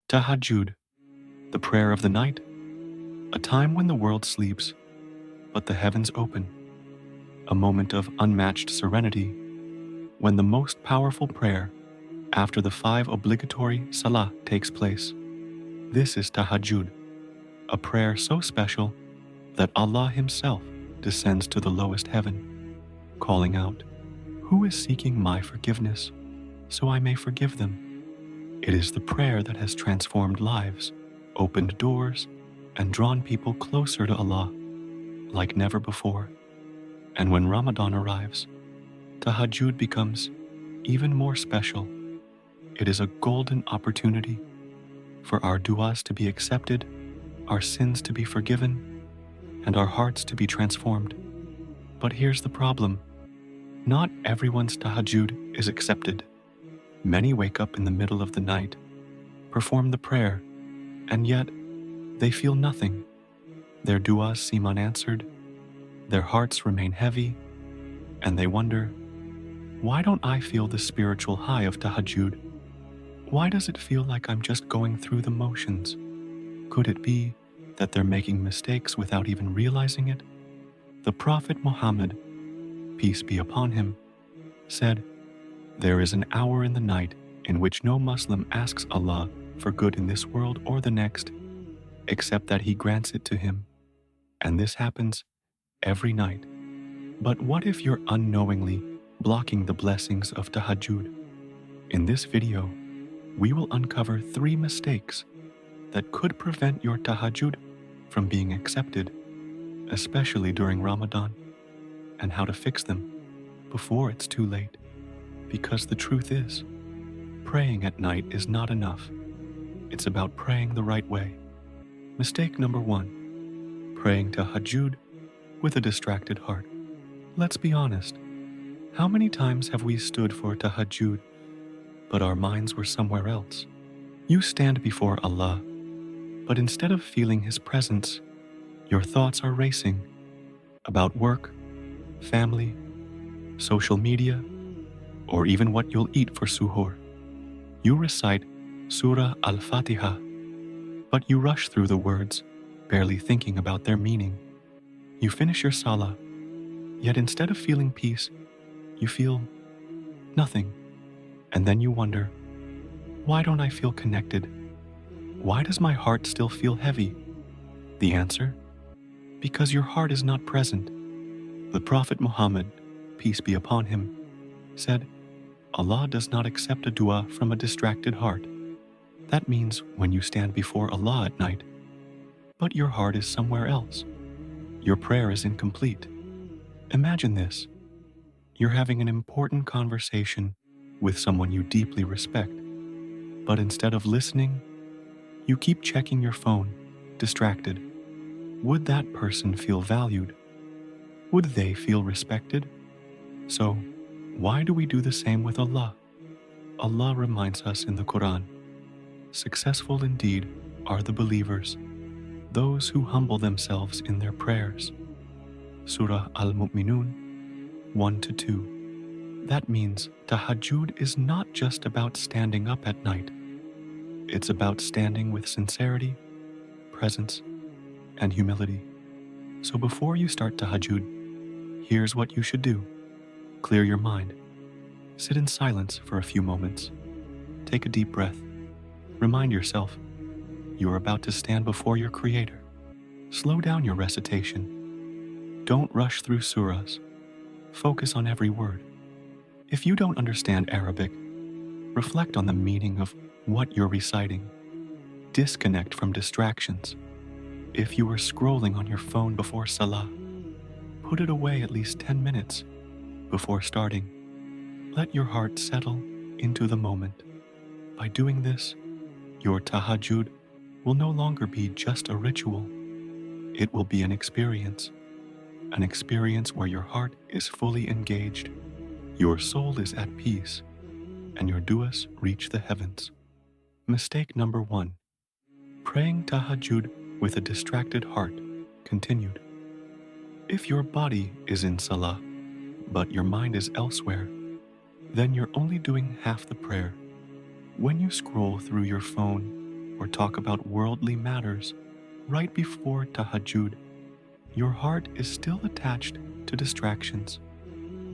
Tahajjud, the prayer of the night, a time when the world sleeps, but the heavens open, a moment of unmatched serenity, when the most powerful prayer after the 5 obligatory salah takes place. This is Tahajjud, a prayer so special that Allah Himself descends to the lowest heaven, calling out, "Who is seeking my forgiveness, so I may forgive them?" It is the prayer that has transformed lives, opened doors, and drawn people closer to Allah like never before. And when Ramadan arrives, Tahajjud becomes even more special. It is a golden opportunity for our du'as to be accepted, our sins to be forgiven, and our hearts to be transformed. But here's the problem. Not everyone's tahajjud is accepted. Many wake up in the middle of the night, perform the prayer, and yet they feel nothing. Their du'as seem unanswered, their hearts remain heavy, and they wonder, why don't I feel the spiritual high of tahajjud? Why does it feel like I'm just going through the motions? Could it be that they're making mistakes without even realizing it? The Prophet Muhammad, peace be upon him, said, "There is an hour in the night in which no Muslim asks Allah for good in this world or the next, except that He grants it to him. And this happens every night. But what if you're unknowingly blocking the blessings of tahajjud?" In this video, we will uncover 3 mistakes that could prevent your tahajjud from being accepted, especially during Ramadan, and how to fix them before it's too late. Because the truth is, praying at night is not enough. It's about praying the right way. Mistake number 1, praying tahajjud with a distracted heart. Let's be honest. How many times have we stood for tahajjud, but our minds were somewhere else? You stand before Allah, but instead of feeling His presence, your thoughts are racing about work, family, social media, or even what you'll eat for suhoor. You recite Surah Al-Fatiha, but you rush through the words, barely thinking about their meaning. You finish your salah, yet instead of feeling peace, you feel nothing. And then you wonder, why don't I feel connected? Why does my heart still feel heavy? The answer? Because your heart is not present. The Prophet Muhammad, peace be upon him, said, Allah does not accept a dua from a distracted heart. That means when you stand before Allah at night, but your heart is somewhere else, your prayer is incomplete. Imagine this. You're having an important conversation with someone you deeply respect, but instead of listening, you keep checking your phone, distracted. Would that person feel valued? Would they feel respected? So, why do we do the same with Allah? Allah reminds us in the Quran, "Successful indeed are the believers, those who humble themselves in their prayers." Surah Al-Mu'minun 1-2. That means tahajjud is not just about standing up at night. It's about standing with sincerity, presence, and humility. So before you start tahajjud, here's what you should do. Clear your mind. Sit in silence for a few moments. Take a deep breath. Remind yourself, you are about to stand before your Creator. Slow down your recitation. Don't rush through surahs. Focus on every word. If you don't understand Arabic, reflect on the meaning of what you're reciting. Disconnect from distractions. If you were scrolling on your phone before salah, put it away at least 10 minutes before starting. Let your heart settle into the moment. By doing this, your tahajjud will no longer be just a ritual. It will be an experience where your heart is fully engaged, your soul is at peace, and your du'as reach the heavens. Mistake number 1, praying tahajjud with a distracted heart. Continued. If your body is in salah, but your mind is elsewhere, then you're only doing half the prayer. When you scroll through your phone, or talk about worldly matters right before Tahajjud, your heart is still attached to distractions.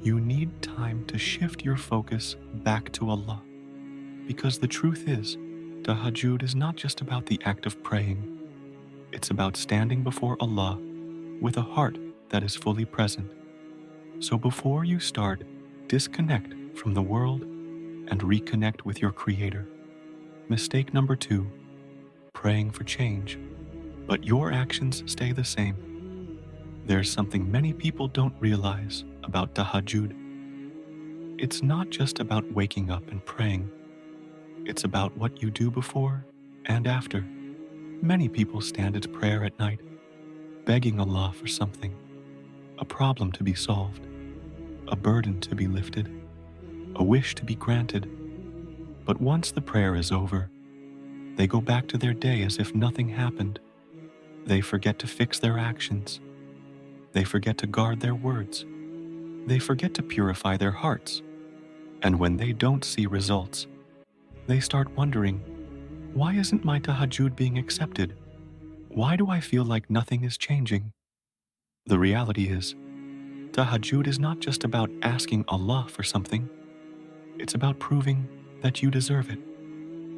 You need time to shift your focus back to Allah. Because the truth is, Tahajjud is not just about the act of praying. It's about standing before Allah with a heart that is fully present. So before you start, disconnect from the world and reconnect with your Creator. Mistake number 2, praying for change, but your actions stay the same. There's something many people don't realize about Tahajjud. It's not just about waking up and praying. It's about what you do before and after. Many people stand at prayer at night, begging Allah for something, a problem to be solved, a burden to be lifted, a wish to be granted. But once the prayer is over, they go back to their day as if nothing happened. They forget to fix their actions. They forget to guard their words. They forget to purify their hearts. And when they don't see results, they start wondering, why isn't my Tahajjud being accepted? Why do I feel like nothing is changing? The reality is, Tahajjud is not just about asking Allah for something. It's about proving that you deserve it.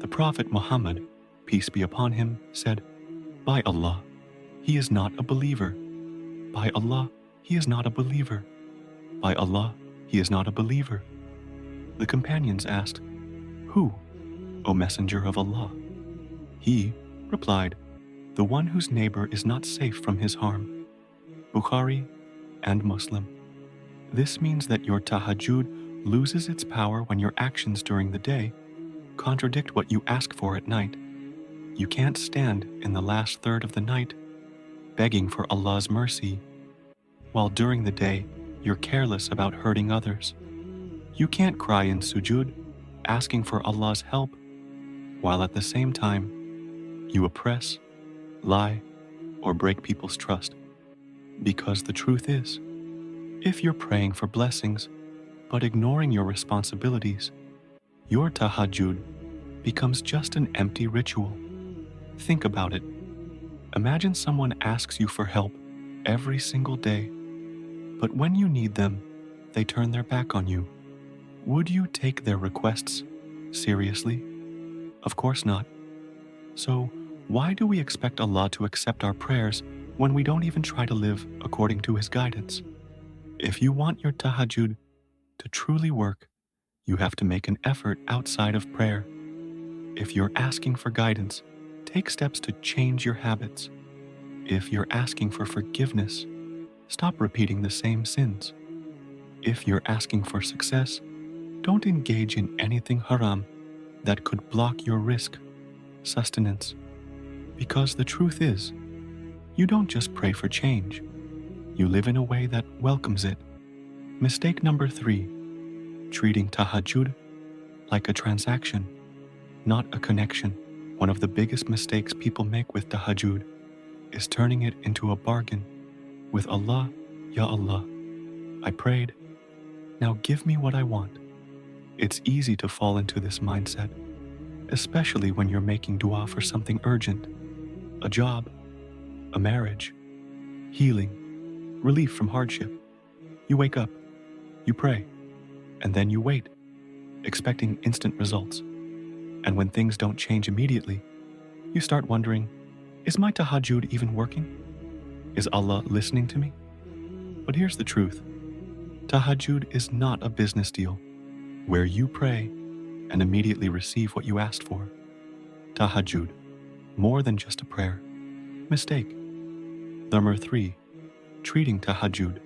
The Prophet Muhammad, peace be upon him, said, "By Allah, he is not a believer. By Allah, he is not a believer. By Allah, he is not a believer." The companions asked, "Who, O Messenger of Allah?" He replied, "The one whose neighbor is not safe from his harm." Bukhari and Muslim. This means that your Tahajjud loses its power when your actions during the day contradict what you ask for at night. You can't stand in the last third of the night begging for Allah's mercy, while during the day you're careless about hurting others. You can't cry in sujud, asking for Allah's help, while at the same time you oppress, lie, or break people's trust. Because the truth is, if you're praying for blessings but ignoring your responsibilities, your Tahajjud becomes just an empty ritual. Think about it. Imagine someone asks you for help every single day, but when you need them, they turn their back on you. Would you take their requests seriously? Of course not. So, why do we expect Allah to accept our prayers when we don't even try to live according to His guidance? If you want your Tahajjud to truly work, you have to make an effort outside of prayer. If you're asking for guidance, take steps to change your habits. If you're asking for forgiveness, stop repeating the same sins. If you're asking for success, don't engage in anything haram that could block your rizq, sustenance. Because the truth is, you don't just pray for change, you live in a way that welcomes it. Mistake number 3, treating Tahajjud like a transaction, not a connection. One of the biggest mistakes people make with Tahajjud is turning it into a bargain with Allah. Ya Allah, I prayed, now give me what I want. It's easy to fall into this mindset, especially when you're making dua for something urgent, a job, a marriage, healing, relief from hardship. You wake up, you pray, and then you wait, expecting instant results. And when things don't change immediately, you start wondering, is my Tahajjud even working? Is Allah listening to me? But here's the truth. Tahajjud is not a business deal where you pray and immediately receive what you asked for. Tahajjud, more than just a prayer. Mistake. Number 3, treating Tahajjud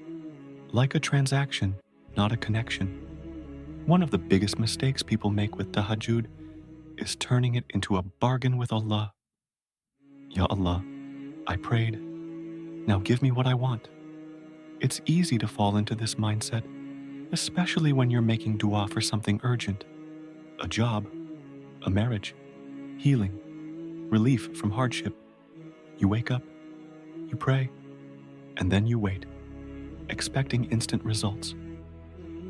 like a transaction, not a connection. One of the biggest mistakes people make with Tahajjud is turning it into a bargain with Allah. Ya Allah, I prayed, now give me what I want. It's easy to fall into this mindset, especially when you're making dua for something urgent, a job, a marriage, healing, relief from hardship. You wake up, you pray, and then you wait, expecting instant results.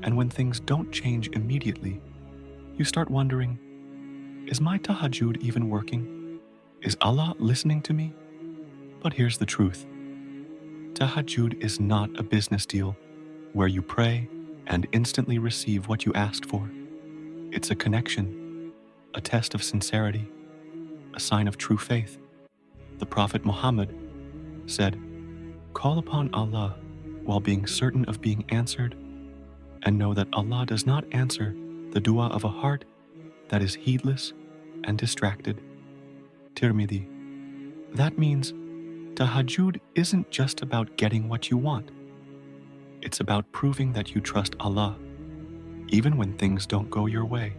And when things don't change immediately, you start wondering, is my Tahajjud even working? Is Allah listening to me? But here's the truth. Tahajjud is not a business deal where you pray and instantly receive what you asked for. It's a connection, a test of sincerity, a sign of true faith. The Prophet Muhammad said, "Call upon Allah while being certain of being answered, and know that Allah does not answer the dua of a heart that is heedless and distracted." Tirmidhi. That means Tahajjud isn't just about getting what you want. It's about proving that you trust Allah, even when things don't go your way.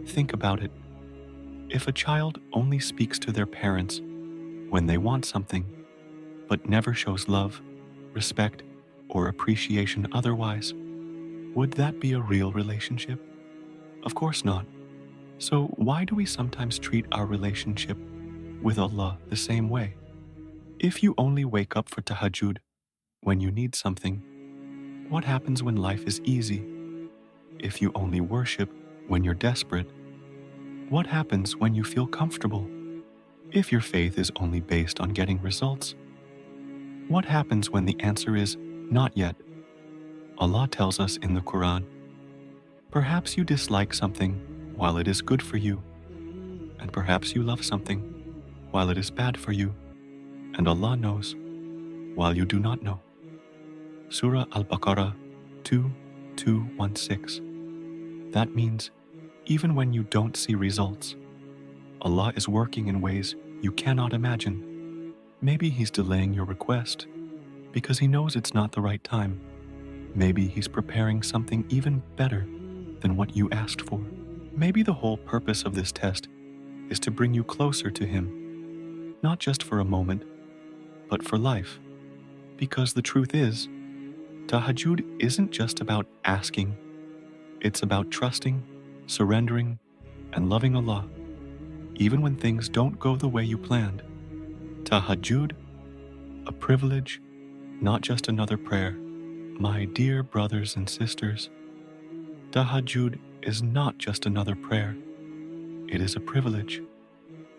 Think about it. If a child only speaks to their parents when they want something, but never shows love, respect, or appreciation otherwise, would that be a real relationship? Of course not. So why do we sometimes treat our relationship with Allah the same way? If you only wake up for Tahajjud when you need something, what happens when life is easy? If you only worship when you're desperate, what happens when you feel comfortable? If your faith is only based on getting results, what happens when the answer is not yet? Allah tells us in the Quran, perhaps you dislike something while it is good for you, and perhaps you love something while it is bad for you, and Allah knows while you do not know. Surah Al-Baqarah 2:216. That means even when you don't see results, Allah is working in ways you cannot imagine. Maybe He's delaying your request because He knows it's not the right time. Maybe He's preparing something even better than what you asked for. Maybe the whole purpose of this test is to bring you closer to Him, not just for a moment, but for life. Because the truth is, Tahajjud isn't just about asking, it's about trusting, surrendering, and loving Allah, even when things don't go the way you planned. Tahajjud, a privilege, not just another prayer. My dear brothers and sisters, Tahajjud is not just another prayer. It is a privilege.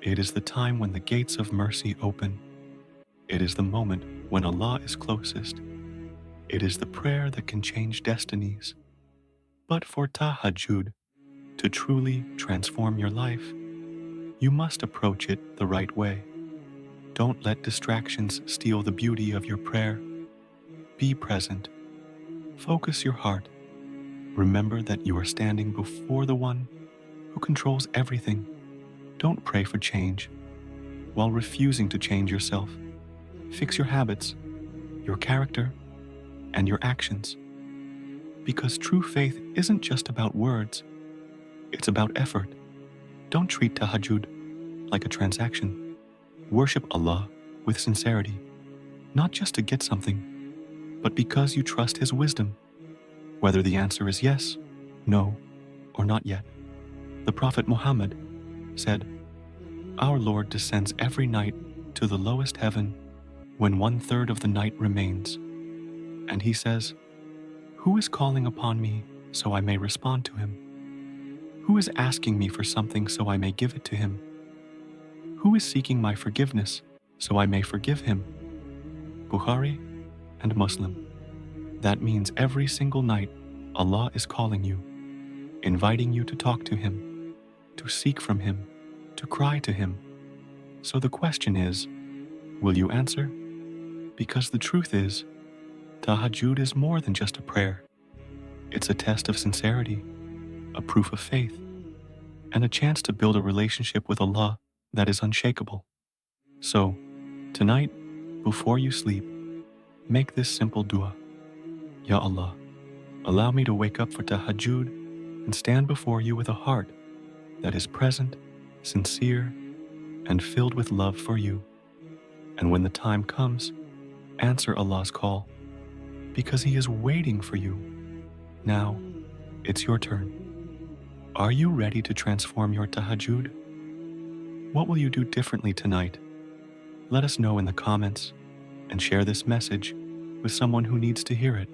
It is the time when the gates of mercy open. It is the moment when Allah is closest. It is the prayer that can change destinies. But for Tahajjud to truly transform your life, you must approach it the right way. Don't let distractions steal the beauty of your prayer. Be present. Focus your heart. Remember that you are standing before the one who controls everything. Don't pray for change while refusing to change yourself. Fix your habits, your character, and your actions. Because true faith isn't just about words, it's about effort. Don't treat Tahajjud like a transaction. Worship Allah with sincerity, not just to get something, but because you trust His wisdom, whether the answer is yes, no, or not yet. The Prophet Muhammad said, "Our Lord descends every night to the lowest heaven when 1/3 of the night remains. And He says, 'Who is calling upon me so I may respond to him? Who is asking me for something so I may give it to him? Who is seeking my forgiveness so I may forgive him?'" Bukhari and Muslim. That means every single night Allah is calling you, inviting you to talk to Him, to seek from Him, to cry to Him. So the question is, will you answer? Because the truth is, Tahajjud is more than just a prayer. It's a test of sincerity, a proof of faith, and a chance to build a relationship with Allah that is unshakable. So, tonight, before you sleep, make this simple dua. Ya Allah, allow me to wake up for Tahajjud and stand before you with a heart that is present, sincere, and filled with love for you. And when the time comes, answer Allah's call, because He is waiting for you. Now, it's your turn. Are you ready to transform your Tahajjud? What will you do differently tonight? Let us know in the comments and share this message with someone who needs to hear it.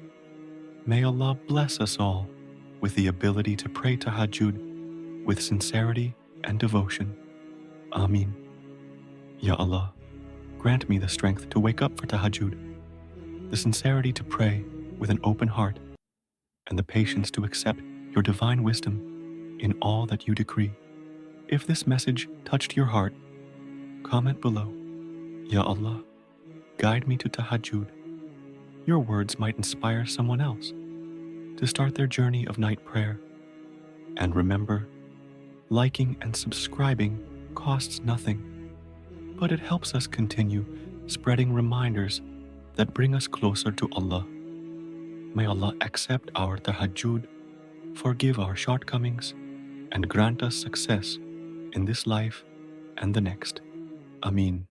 May Allah bless us all with the ability to pray Tahajjud with sincerity and devotion. Ameen. Ya Allah, grant me the strength to wake up for Tahajjud, the sincerity to pray with an open heart, and the patience to accept your divine wisdom in all that you decree. If this message touched your heart, comment below. Ya Allah, guide me to Tahajjud. Your words might inspire someone else to start their journey of night prayer. And remember, liking and subscribing costs nothing, but it helps us continue spreading reminders that bring us closer to Allah. May Allah accept our Tahajjud, forgive our shortcomings, and grant us success in this life and the next. Ameen.